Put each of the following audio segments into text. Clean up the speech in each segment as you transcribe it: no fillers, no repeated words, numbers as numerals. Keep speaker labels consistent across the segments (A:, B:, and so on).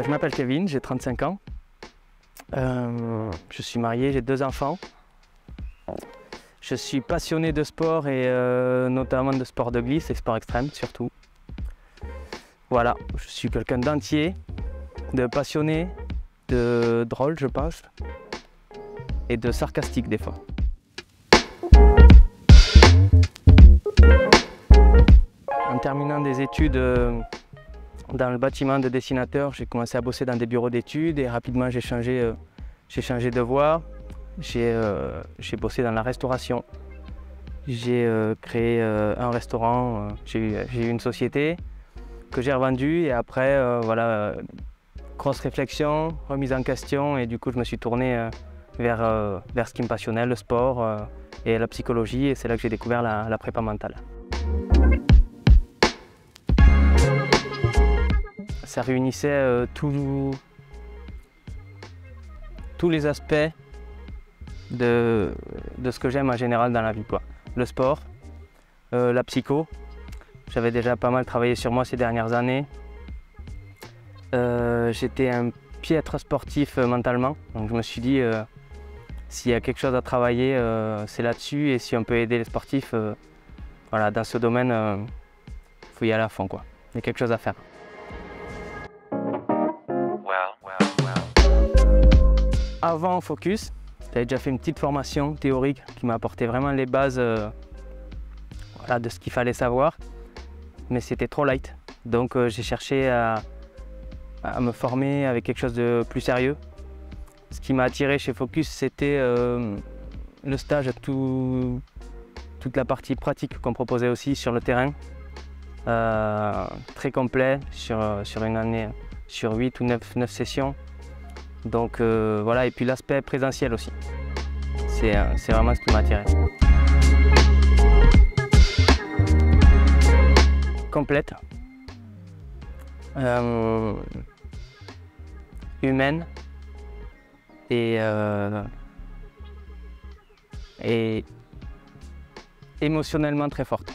A: Je m'appelle Kevin, j'ai 35 ans. Je suis marié, j'ai 2 enfants. Je suis passionné de sport et notamment de sport de glisse et sport extrême surtout. Voilà, je suis quelqu'un d'entier, de passionné, de drôle je pense, et de sarcastique des fois. En terminant des études dans le bâtiment de dessinateur, j'ai commencé à bosser dans des bureaux d'études et rapidement j'ai changé de voie. J'ai bossé dans la restauration. J'ai créé un restaurant, j'ai eu une société que j'ai revendue et après, voilà, grosse réflexion, remise en question et du coup je me suis tourné vers ce qui me passionnait, le sport et la psychologie et c'est là que j'ai découvert la prépa mentale. Ça réunissait tous les aspects de ce que j'aime en général dans la vie, quoi. Le sport, la psycho. J'avais déjà pas mal travaillé sur moi ces dernières années. J'étais un piètre sportif mentalement, donc je me suis dit s'il y a quelque chose à travailler, c'est là-dessus et si on peut aider les sportifs, voilà, dans ce domaine, il faut y aller à fond, quoi. Il y a quelque chose à faire. Avant Focus, j'avais déjà fait une petite formation théorique qui m'a apporté vraiment les bases voilà, de ce qu'il fallait savoir, mais c'était trop light. Donc j'ai cherché à me former avec quelque chose de plus sérieux. Ce qui m'a attiré chez Focus, c'était le stage, toute la partie pratique qu'on proposait aussi sur le terrain. Très complet sur une année, sur 8 ou 9 sessions. Donc voilà, et puis l'aspect présentiel aussi. C'est vraiment ce qui m'a attiré. Complète, humaine et émotionnellement très forte.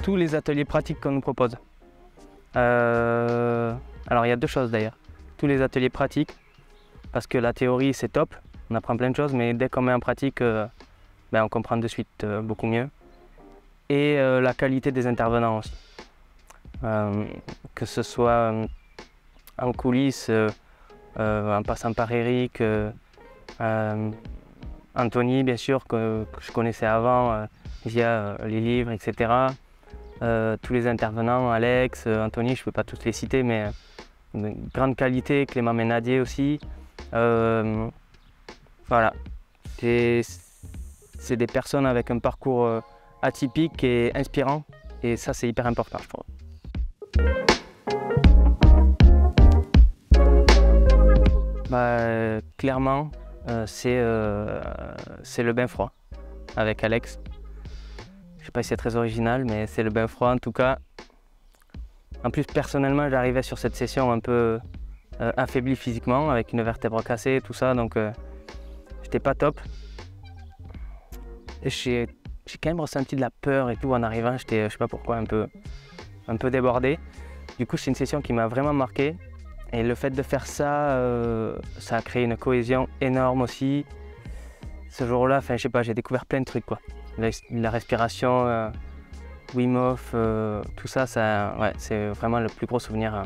A: Tous les ateliers pratiques qu'on nous propose. Alors il y a 2 choses d'ailleurs. Tous les ateliers pratiques, parce que la théorie c'est top, on apprend plein de choses, mais dès qu'on met en pratique, on comprend de suite beaucoup mieux. Et la qualité des intervenants aussi. Que ce soit en coulisses, en passant par Eric, Anthony bien sûr, que je connaissais avant via les livres, etc. Tous les intervenants, Alex, Anthony, je ne peux pas tous les citer, mais une grande qualité, Clément Ménadier aussi. Voilà, c'est des personnes avec un parcours atypique et inspirant, et ça c'est hyper important, je trouve. Clairement, c'est le bain froid avec Alex. Je ne sais pas si c'est très original, mais c'est le bain froid en tout cas. En plus, personnellement, j'arrivais sur cette session un peu affaibli physiquement, avec une vertèbre cassée et tout ça, donc j'étais pas top. Et j'ai quand même ressenti de la peur et tout en arrivant, j'étais, je sais pas pourquoi, un peu débordé. Du coup, c'est une session qui m'a vraiment marqué. Et le fait de faire ça, ça a créé une cohésion énorme aussi. Ce jour-là, je sais pas, j'ai découvert plein de trucs, quoi. La respiration, Wim Hof, tout ça, ouais, c'est vraiment le plus gros souvenir.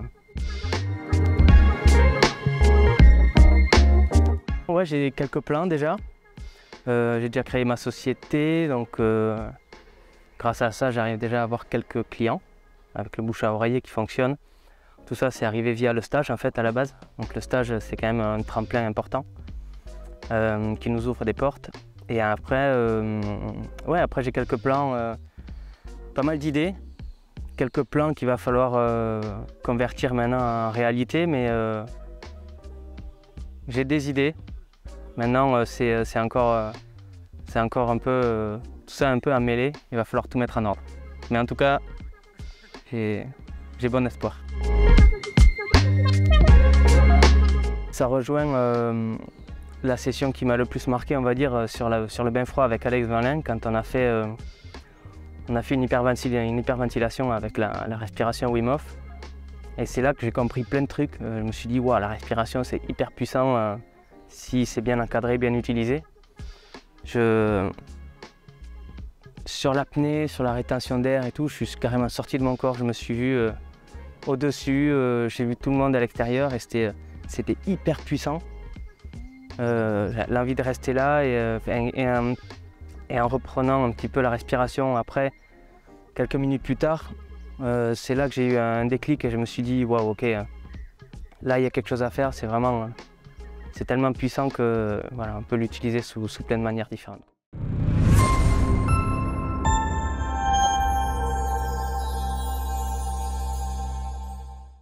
A: Ouais, j'ai quelques plans déjà. J'ai déjà créé ma société, donc grâce à ça, j'arrive déjà à avoir quelques clients avec le bouche à oreiller qui fonctionne. Tout ça, c'est arrivé via le stage en fait à la base. Donc le stage, c'est quand même un tremplin important qui nous ouvre des portes. Et après, ouais, après j'ai quelques plans, pas mal d'idées, quelques plans qu'il va falloir convertir maintenant en réalité, mais j'ai des idées. Maintenant, c'est encore un peu, tout ça un peu à mêler, il va falloir tout mettre en ordre. Mais en tout cas, j'ai bon espoir. Ça rejoint la session qui m'a le plus marqué, on va dire, sur le bain froid avec Alex Vanlin, quand on a fait On a fait une hyperventilation avec la respiration Wim Hof. Et c'est là que j'ai compris plein de trucs. Je me suis dit, wow, la respiration, c'est hyper puissant si c'est bien encadré, bien utilisé. Sur l'apnée, sur la rétention d'air et tout, je suis carrément sorti de mon corps. Je me suis vu au-dessus, j'ai vu tout le monde à l'extérieur et c'était hyper puissant. L'envie de rester là et en reprenant un petit peu la respiration après, quelques minutes plus tard, c'est là que j'ai eu un déclic et je me suis dit waouh, ok, là il y a quelque chose à faire, c'est tellement puissant que voilà, on peut l'utiliser sous plein de manières différentes.